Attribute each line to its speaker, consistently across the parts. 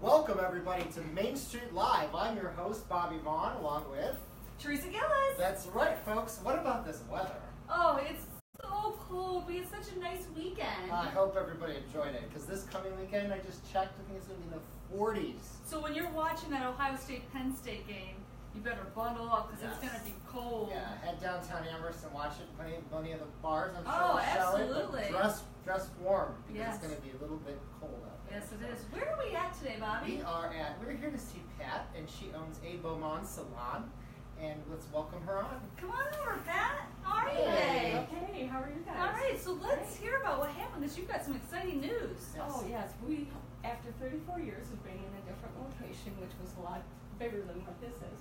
Speaker 1: Welcome everybody to Main Street Live. I'm your host, Bobby Vaughn, along with
Speaker 2: Teresa Gillis.
Speaker 1: That's right, folks. What about this weather?
Speaker 2: Oh, it's so cold. We had such a nice weekend.
Speaker 1: I hope everybody enjoyed it, because this coming weekend, I just checked, I think it's going to be in the 40s.
Speaker 2: So when you're watching that Ohio State-Penn State game, you better bundle up, because it's going to be cold.
Speaker 1: Yeah, head downtown Amherst and watch it. Plenty of the bars, I'm sure.
Speaker 2: Oh,
Speaker 1: shall it,
Speaker 2: absolutely.
Speaker 1: but dress warm, because
Speaker 2: Yes.
Speaker 1: it's going to be a little bit cold out there.
Speaker 2: Yes, it is. Where are we at today, Bobby?
Speaker 1: We're here to see Pat, and she owns A Beaumont Salon. And let's welcome her on.
Speaker 2: Come on over, Pat. How are you
Speaker 1: Hey.
Speaker 2: today?
Speaker 3: Okay, how are you guys?
Speaker 2: All right, so let's hear about what happened, because you've got some exciting news.
Speaker 1: Yes.
Speaker 3: Oh yes, we, after 34 years of being in a different location, which was a lot bigger than what this is,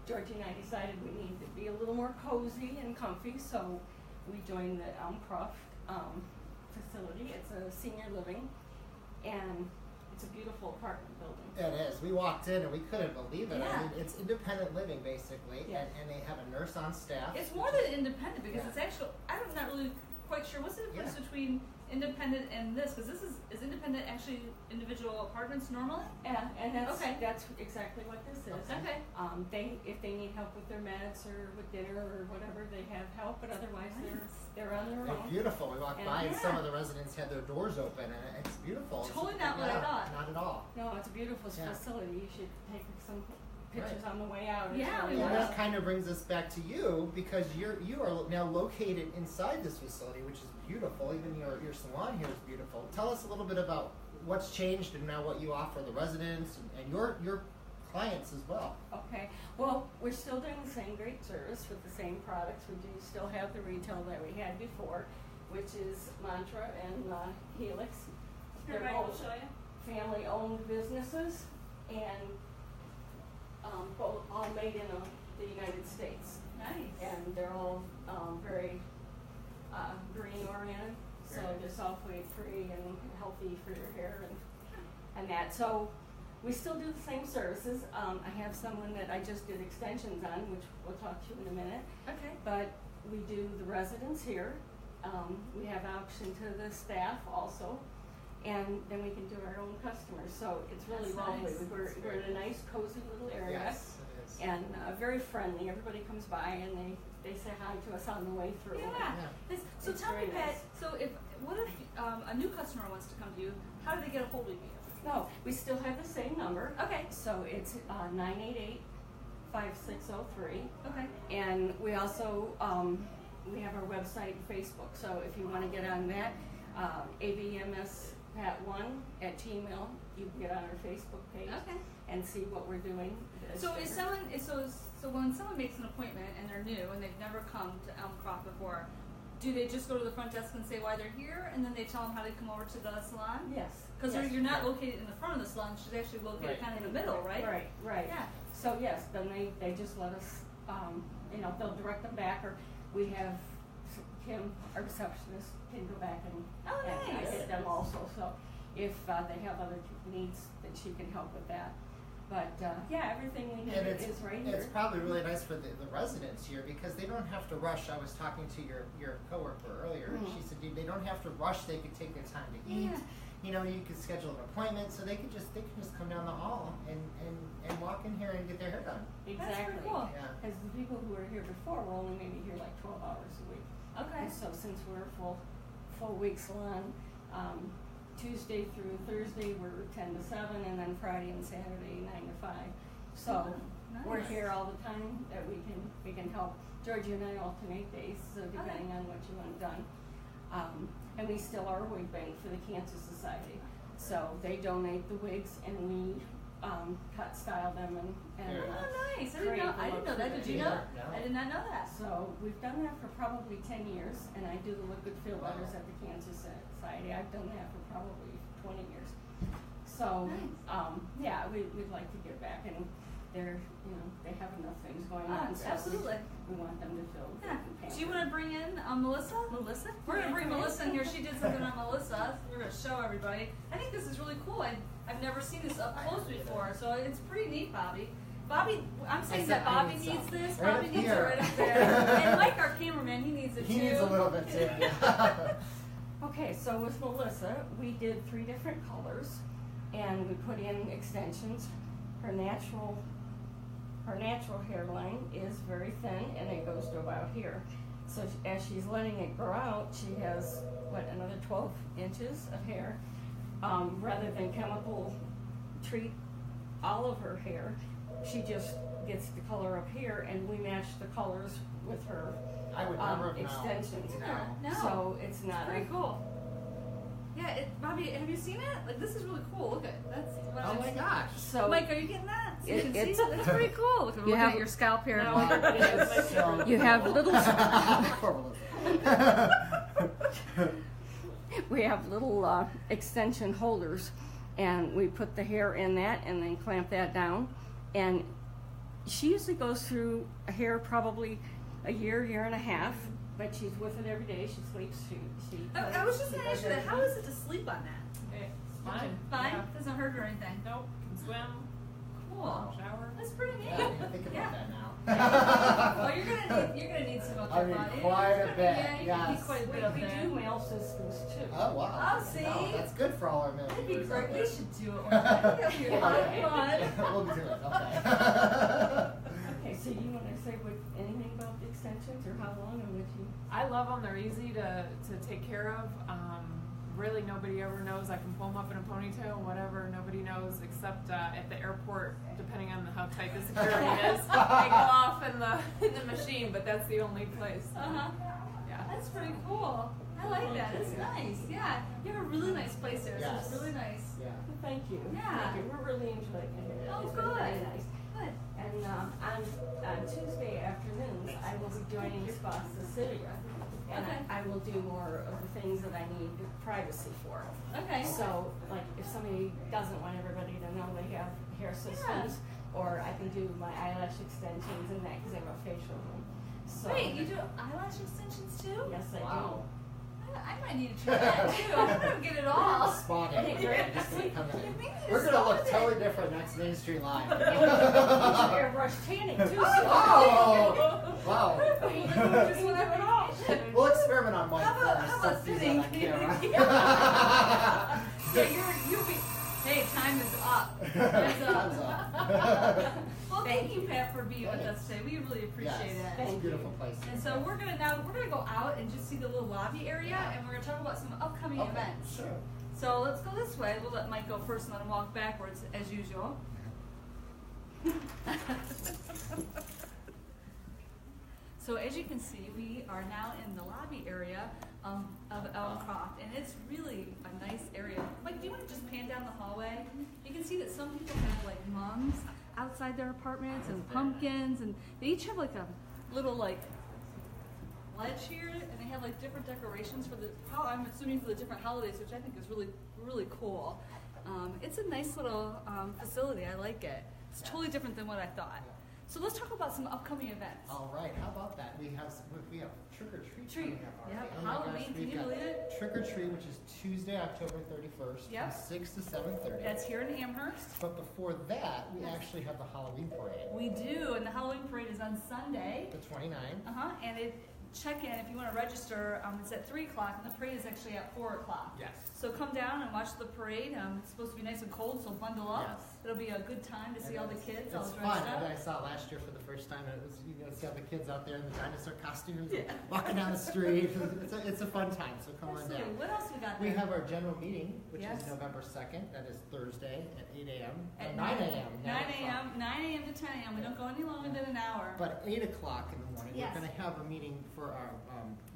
Speaker 3: Georgie and I decided we needed to be a little more cozy and comfy, so we joined the Elmcroft facility. It's a senior living, and it's a beautiful apartment building.
Speaker 1: It is. We walked in and we couldn't believe it.
Speaker 2: Yeah.
Speaker 1: I mean, it's independent living basically,
Speaker 3: Yes.
Speaker 1: and they have a nurse on staff.
Speaker 2: It's more than independent, because
Speaker 1: Yeah.
Speaker 2: it's actually, I'm not really quite sure, what's the difference
Speaker 1: Yeah.
Speaker 2: between independent and this? Because this is independent actually individual apartments normally?
Speaker 3: Yeah, and
Speaker 2: Okay.
Speaker 3: that's exactly what this is.
Speaker 2: Okay.
Speaker 3: If they need help with their meds or with dinner or whatever, they have help, but otherwise
Speaker 2: Nice.
Speaker 3: they're on their
Speaker 1: They're
Speaker 3: own.
Speaker 1: beautiful. We walked
Speaker 3: And-
Speaker 1: by and
Speaker 2: Yeah.
Speaker 1: some of the residents had their doors open, and it's beautiful.
Speaker 2: Totally not what I thought.
Speaker 1: Not at all.
Speaker 3: No, it's a beautiful
Speaker 1: Yeah.
Speaker 3: facility. You should take some pictures
Speaker 1: Right.
Speaker 3: on the way out. It's
Speaker 2: Yeah,
Speaker 3: really
Speaker 2: we
Speaker 1: And
Speaker 2: will.
Speaker 3: nice.
Speaker 1: that kind of brings us back to you, because you are now located inside this facility, which is beautiful. Even your salon here is beautiful. Tell us a little bit about what's changed and now what you offer the residents and your clients as well.
Speaker 3: Okay, well, we're still doing the same great service with the same products. We do still have the retail that we had before, which is Mantra and Helix.
Speaker 2: Here,
Speaker 3: They're
Speaker 2: right, I'll
Speaker 3: both
Speaker 2: show you.
Speaker 3: family-owned businesses, and both all made in the United States.
Speaker 2: Nice.
Speaker 3: And they're all very green-oriented, so
Speaker 1: Very
Speaker 3: they're sulfate-free and healthy for your hair and that. So we still do the same services. I have someone that I just did extensions on, which we'll talk to in a minute.
Speaker 2: Okay.
Speaker 3: But we do the residents here. We have option to the staff also. And then we can do our own customers. So it's really
Speaker 2: That's
Speaker 3: lovely.
Speaker 2: nice.
Speaker 3: We're in a nice, cozy little area.
Speaker 1: Yes, it is.
Speaker 3: And very friendly. Everybody comes by and they say hi to us on the way through.
Speaker 2: Yeah.
Speaker 1: Yeah.
Speaker 2: So
Speaker 3: It's
Speaker 2: tell me,
Speaker 3: very
Speaker 2: Pat,
Speaker 3: nice.
Speaker 2: so what if a new customer wants to come to you? How do they get a hold of you?
Speaker 3: No, we still have the same number.
Speaker 2: Okay.
Speaker 3: So it's 988-5603.
Speaker 2: Okay.
Speaker 3: And we also, we have our website and Facebook. So if you want to get on that, avmspat1@gmail, you can get on our Facebook page
Speaker 2: Okay.
Speaker 3: and see what we're doing.
Speaker 2: So when someone makes an appointment and they're new and they've never come to Elmcroft before, do they just go to the front desk and say why they're here, and then they tell them how to come over to the salon?
Speaker 3: Yes.
Speaker 2: Because
Speaker 3: yes.
Speaker 2: you're not located in the front of the salon; she's actually located
Speaker 1: Right.
Speaker 2: kind of in the middle, right?
Speaker 3: Right.
Speaker 2: Yeah.
Speaker 3: So yes, then they just let us, they'll direct them back, or we have Kim, our receptionist, can go back and
Speaker 2: Oh,
Speaker 3: and I
Speaker 2: nice.
Speaker 3: get them also. So if they have other needs, then she can help with that. But yeah, everything we need
Speaker 1: And
Speaker 3: is right here.
Speaker 1: it's probably really nice for the residents here, because they don't have to rush. I was talking to your coworker earlier, and she said they don't have to rush. They could take their time to eat.
Speaker 2: Yeah.
Speaker 1: You know, you could schedule an appointment, so they could just come down the hall and walk in here and get their hair done.
Speaker 3: Exactly.
Speaker 2: That's pretty cool.
Speaker 1: Yeah.
Speaker 3: Because the people who were here before were only maybe here like 12 hours a week.
Speaker 2: Okay.
Speaker 3: And so since we're a full week salon, Tuesday through Thursday we're 10 to 7, and then Friday and Saturday 9 to 5. So we're
Speaker 2: Nice.
Speaker 3: here all the time that we can help. Georgie and I alternate days, so depending on what you want done. And we still are a wig bank for the Cancer Society. So they donate the wigs, and we cut, style them, and
Speaker 1: Very
Speaker 2: Oh, nice. I
Speaker 3: create
Speaker 2: didn't
Speaker 3: the
Speaker 2: know
Speaker 3: look
Speaker 2: that.
Speaker 3: for
Speaker 2: Did
Speaker 3: the-
Speaker 2: you know?
Speaker 1: No.
Speaker 2: I did not know that.
Speaker 3: So we've done that for probably 10 years, and I do the liquid fill
Speaker 1: Wow.
Speaker 3: letters at the Cancer Society. I've done that for probably 20 years. So,
Speaker 2: Nice.
Speaker 3: yeah, we'd like to get back, and they have enough things going on. So
Speaker 2: Absolutely.
Speaker 3: We want them to feel good
Speaker 2: Yeah.
Speaker 3: and
Speaker 2: Do you want to bring in Melissa?
Speaker 3: Melissa?
Speaker 2: We're going to bring
Speaker 3: Yeah.
Speaker 2: Melissa in here. She did something on Melissa. We're going to show everybody. I think this is really cool. I've never seen this up close before, so it's pretty neat, Bobby. Bobby, I'm saying that
Speaker 1: I
Speaker 2: Bobby
Speaker 1: need
Speaker 2: needs
Speaker 1: some.
Speaker 2: this.
Speaker 1: Right
Speaker 2: Bobby
Speaker 1: up
Speaker 2: needs it
Speaker 1: here.
Speaker 2: right up there. And Mike, our cameraman, he needs it too.
Speaker 1: He needs a little bit too.
Speaker 3: Okay, so with Melissa, we did 3 different colors, and we put in extensions. Her natural hairline is very thin, and it goes to about here. So as she's letting it grow out, she has, another 12 inches of hair. Rather than chemical treat all of her hair, she just gets the color up here, and we match the colors with her
Speaker 1: I would never have known.
Speaker 3: extensions.
Speaker 2: No.
Speaker 3: So it's not
Speaker 2: Pretty cool. Yeah, Bobby, have you seen it? Like, this is really cool. Look at that's. What
Speaker 1: Oh
Speaker 2: I'm
Speaker 1: my
Speaker 2: seeing.
Speaker 1: gosh.
Speaker 3: So
Speaker 2: Mike, are you getting that? So you
Speaker 3: It-
Speaker 2: can see
Speaker 3: it's-
Speaker 2: it. That's pretty cool. Look,
Speaker 3: You
Speaker 2: looking
Speaker 3: have-
Speaker 2: at your scalp here.
Speaker 3: No,
Speaker 1: It is so
Speaker 3: you have
Speaker 1: cool.
Speaker 3: little.
Speaker 1: Poor Melissa.
Speaker 3: We have little extension holders, and we put the hair in that and then clamp that down. And she usually goes through a hair probably a year and a half, but she's with it every day. She sleeps. She
Speaker 2: I was just
Speaker 3: she
Speaker 2: gonna ask you
Speaker 3: does
Speaker 2: that. How is it to sleep on that?
Speaker 4: It's fine.
Speaker 2: Fine.
Speaker 4: Yeah.
Speaker 2: Doesn't hurt or anything.
Speaker 4: Nope. Can swim,
Speaker 2: Cool.
Speaker 4: shower.
Speaker 2: That's pretty neat.
Speaker 1: Yeah, I didn't think about
Speaker 2: Yeah.
Speaker 1: that now.
Speaker 2: Well, you're gonna need some of
Speaker 1: I
Speaker 2: that
Speaker 1: mean,
Speaker 2: body.
Speaker 1: quite a bit,
Speaker 2: Yeah, you
Speaker 1: yes.
Speaker 2: need quite a
Speaker 3: We,
Speaker 2: bit of
Speaker 3: we
Speaker 2: that.
Speaker 3: do male systems too.
Speaker 1: Oh wow.
Speaker 2: Oh, see?
Speaker 1: No, that's good for all our men.
Speaker 2: That'd be
Speaker 1: viewers
Speaker 2: great.
Speaker 1: out
Speaker 2: We
Speaker 1: there.
Speaker 2: should do it one time. That'd be a lot of fun.
Speaker 1: We'll do it. Okay.
Speaker 3: Okay, so you want to say anything about the extensions or how long and what you?
Speaker 4: I love them. They're easy to take care of. Really, nobody ever knows. I can pull them up in a ponytail, whatever. Nobody knows except at the airport, depending on how tight the security is. They go off in the machine, but that's the only place.
Speaker 2: Uh-huh.
Speaker 4: Yeah.
Speaker 2: That's pretty cool. I like that. It's nice. Yeah. You have a really nice place there. So
Speaker 1: Yes.
Speaker 2: it's really nice.
Speaker 1: Yeah.
Speaker 3: Well, thank you.
Speaker 2: Yeah.
Speaker 3: Thank you. We're really enjoying it.
Speaker 2: Oh,
Speaker 3: It's been
Speaker 2: good.
Speaker 3: very nice.
Speaker 2: Good.
Speaker 3: And on Tuesday afternoons, I will be joining Spa Cecilia. And
Speaker 2: Okay.
Speaker 3: I will do more of the things that I need privacy for.
Speaker 2: Okay.
Speaker 3: So, like, if somebody doesn't want everybody to know they have hair systems, or I can do my eyelash extensions and that because I have a facial room. So,
Speaker 2: Wait, you do eyelash extensions too?
Speaker 3: yes, I
Speaker 1: Wow.
Speaker 2: I might need to try that too. I'm gonna get it all.
Speaker 1: Spot it.
Speaker 3: Yeah.
Speaker 1: Just gonna come in.
Speaker 2: You need to
Speaker 1: We're gonna look
Speaker 2: spot it.
Speaker 1: totally different next Main Street Live.
Speaker 3: do. Airbrush tanning too.
Speaker 1: Oh! Wow.
Speaker 3: Just want to have it all.
Speaker 1: We'll experiment on Mike
Speaker 2: How about-
Speaker 1: first.
Speaker 2: how about
Speaker 1: Let's see
Speaker 2: sitting?
Speaker 1: that on camera.
Speaker 2: Yeah, you'll be. Hey, time is up. Time's
Speaker 1: Time's
Speaker 2: up.
Speaker 1: up.
Speaker 2: Well, thank you, Pat, for being with us today. We really appreciate
Speaker 1: Yes,
Speaker 2: it.
Speaker 1: it's a beautiful place.
Speaker 2: And so we're gonna go out and just see the little lobby area, and we're gonna talk about some upcoming
Speaker 1: Okay,
Speaker 2: events.
Speaker 1: Sure.
Speaker 2: So let's go this way. We'll let Mike go first, and let him walk backwards as usual. So as you can see, we are now in the lobby area of Elmcroft, and it's really a nice area. Mike, do you want to just pan down the hallway? You can see that some people have like mums outside their apartments and pumpkins, and they each have like a little like ledge here, and they have like different decorations for the, I'm assuming for the different holidays, which I think is really, really cool. It's a nice little facility. I like it. It's totally different than what I thought. So let's talk about some upcoming events.
Speaker 1: All right, how about that? We have trick or treat.
Speaker 2: Treat.
Speaker 1: coming up
Speaker 2: Yep,
Speaker 1: already. Oh my gosh,
Speaker 2: Halloween. Can
Speaker 1: we've
Speaker 2: you
Speaker 1: got
Speaker 2: believe it?
Speaker 1: Trick or treat, which is Tuesday, October 31st,
Speaker 2: Yep.
Speaker 1: from 6 to 7:30.
Speaker 2: That's here in Amherst.
Speaker 1: But before that, we actually have the Halloween parade,
Speaker 2: We do, and the Halloween parade is on Sunday.
Speaker 1: the 29th.
Speaker 2: And check in if you want to register. It's at 3 o'clock, and the parade is actually at 4 o'clock.
Speaker 1: Yes.
Speaker 2: So come down and watch the parade. It's supposed to be nice and cold, so bundle up.
Speaker 1: Yes.
Speaker 2: It'll be a good time to see all the kids all
Speaker 1: It's
Speaker 2: dressed
Speaker 1: fun.
Speaker 2: up.
Speaker 1: I saw it last year for the first time. It was, you know, see all the kids out there in the dinosaur costumes, walking down the street. It's a fun time. So come on
Speaker 2: Absolutely.
Speaker 1: down.
Speaker 2: What else we got
Speaker 1: We
Speaker 2: there?
Speaker 1: have our general meeting, which
Speaker 2: Yes.
Speaker 1: is November 2nd. That is Thursday at 8 a.m.
Speaker 2: At
Speaker 1: 9 a.m.
Speaker 2: 9 a.m. 9 a.m. to 10 a.m. We don't go any longer than an hour.
Speaker 1: But 8 o'clock in the morning,
Speaker 2: Yes.
Speaker 1: we're going to have a meeting for our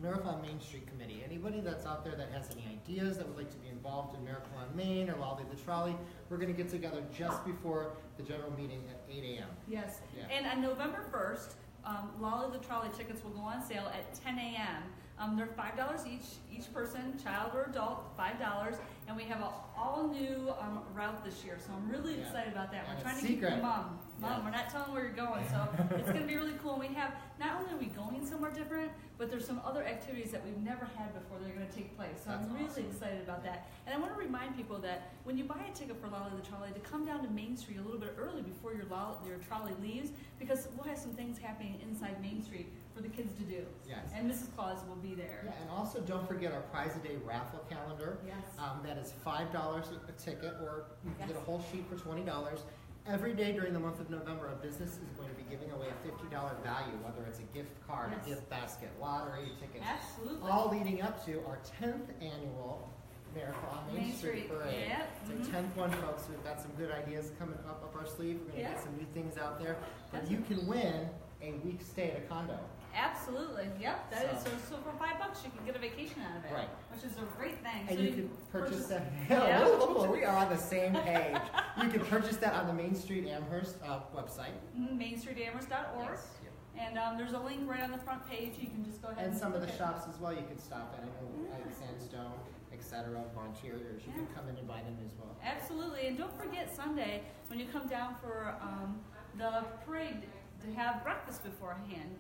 Speaker 1: Miracle on Main Street Committee. Anybody that's out there that has any ideas that would like to be involved in Miracle on Main or Lolly the Trolley, we're going to get together just before the general meeting at 8 a.m.
Speaker 2: Yes.
Speaker 1: Yeah.
Speaker 2: And on November 1st, Lolly the Trolley tickets will go on sale at 10 a.m. They're $5 each person, child or adult, $5. And we have an all-new route this year, so I'm really
Speaker 1: Yeah.
Speaker 2: excited about that.
Speaker 1: And
Speaker 2: We're trying
Speaker 1: it's
Speaker 2: to keep your
Speaker 1: secret.
Speaker 2: mom.
Speaker 1: Yeah.
Speaker 2: We're not telling where you're going, so it's going to be really cool. And we have, not only are we going somewhere different, but there's some other activities that we've never had before that are going to take place. So
Speaker 1: That's
Speaker 2: I'm really
Speaker 1: awesome.
Speaker 2: excited about that. And I want to remind people that when you buy a ticket for Lolly the Trolley, to come down to Main Street a little bit early before your trolley leaves, because we'll have some things happening inside Main Street for for the kids to do.
Speaker 1: Yes.
Speaker 2: And Mrs. Claus will be there.
Speaker 1: Yeah, and also don't forget our prize a day raffle calendar.
Speaker 2: Yes.
Speaker 1: That is $5 a ticket, or you can get a
Speaker 2: Yes.
Speaker 1: whole sheet for $20. Every day during the month of November, a business is going to be giving away a $50 value, whether it's a gift card,
Speaker 2: Yes.
Speaker 1: a gift basket, lottery tickets,
Speaker 2: Absolutely.
Speaker 1: all leading up to our 10th annual Miracle on Main Street Parade.
Speaker 2: Yep.
Speaker 1: It's our 10th one, folks. We've got some good ideas coming up our sleeve. We're going to
Speaker 2: Yeah.
Speaker 1: get some new things out there. But
Speaker 2: That's
Speaker 1: you can win a week stay at a condo.
Speaker 2: Absolutely. Yep. That is
Speaker 1: So-
Speaker 2: so for $5 you can get a vacation out of it.
Speaker 1: Right.
Speaker 2: Which is a great thing.
Speaker 1: And
Speaker 2: So
Speaker 1: you can purchase that.
Speaker 2: Yeah.
Speaker 1: Whoa, we are on the same page. You can purchase that on the Main Street Amherst website.
Speaker 2: MainStreetAmherst.org.
Speaker 1: Yes. Yep.
Speaker 2: And there's a link right on the front page. You can just go ahead
Speaker 1: And some of the
Speaker 2: look at.
Speaker 1: shops as well you can stop at. I know like Sandstone, etc. Interiors. You can
Speaker 2: Yeah.
Speaker 1: come in and buy them as well.
Speaker 2: Absolutely. And don't forget Sunday when you come down for the parade to have breakfast beforehand.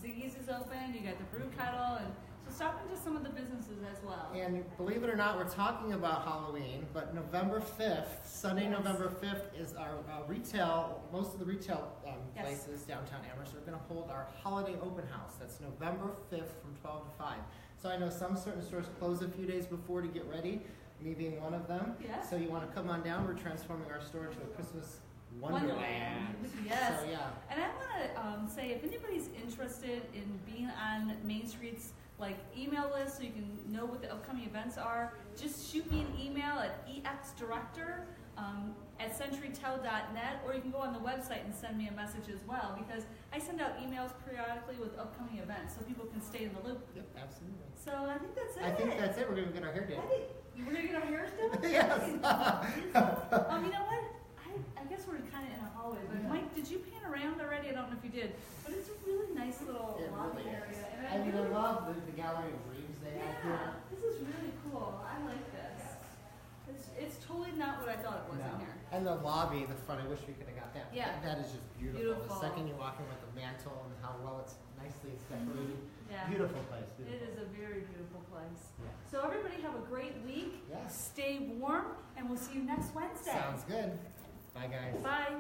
Speaker 2: Ziggy's is open. You got the brew kettle, and so stop into some of the businesses as well.
Speaker 1: And believe it or not, we're talking about Halloween, but November 5th, Sunday,
Speaker 2: Yes.
Speaker 1: November 5th, is our retail, most of the retail
Speaker 2: Yes.
Speaker 1: places downtown Amherst are going to hold our holiday open house. That's November 5th from 12 to 5. So I know some certain stores close a few days before to get ready, me being one of them.
Speaker 2: Yes.
Speaker 1: So you want to come on down. We're transforming our store into a Christmas wonderland.
Speaker 2: Yes.
Speaker 1: So yeah.
Speaker 2: And I want to say, if anybody's interested in being on Main Street's email list, so you can know what the upcoming events are, just shoot me an email at exdirector@centurytel.net, or you can go on the website and send me a message as well, because I send out emails periodically with upcoming events, so people can stay in the loop.
Speaker 1: Yep, absolutely.
Speaker 2: So I think that's it.
Speaker 1: I think that's it. We're going to get our hair done.
Speaker 2: We're gonna get our hairs done.
Speaker 1: Yes.
Speaker 2: You know what? I guess we're kind of in a hallway, but
Speaker 1: Yeah.
Speaker 2: Mike, did you pan around already? I don't know if you did, but it's a really nice little
Speaker 1: It
Speaker 2: lobby
Speaker 1: really
Speaker 2: area.
Speaker 1: is.
Speaker 2: And
Speaker 1: I mean, I
Speaker 2: really-
Speaker 1: love the gallery of dreams they have here.
Speaker 2: Yeah, this is really cool. I like this. It's totally not what I thought it was in
Speaker 1: No.
Speaker 2: here.
Speaker 1: And the lobby, the front, I wish we could have got that.
Speaker 2: Yeah.
Speaker 1: That is just beautiful.
Speaker 2: Beautiful.
Speaker 1: The second you walk in with the mantle and how well it's nicely decorated.
Speaker 2: Yeah.
Speaker 1: Beautiful place.
Speaker 2: It
Speaker 1: Beautiful.
Speaker 2: is a very beautiful place.
Speaker 1: Yeah.
Speaker 2: So everybody have a great week.
Speaker 1: Yes.
Speaker 2: Stay warm, and we'll see you next Wednesday.
Speaker 1: Sounds good. Bye, guys.
Speaker 2: Bye.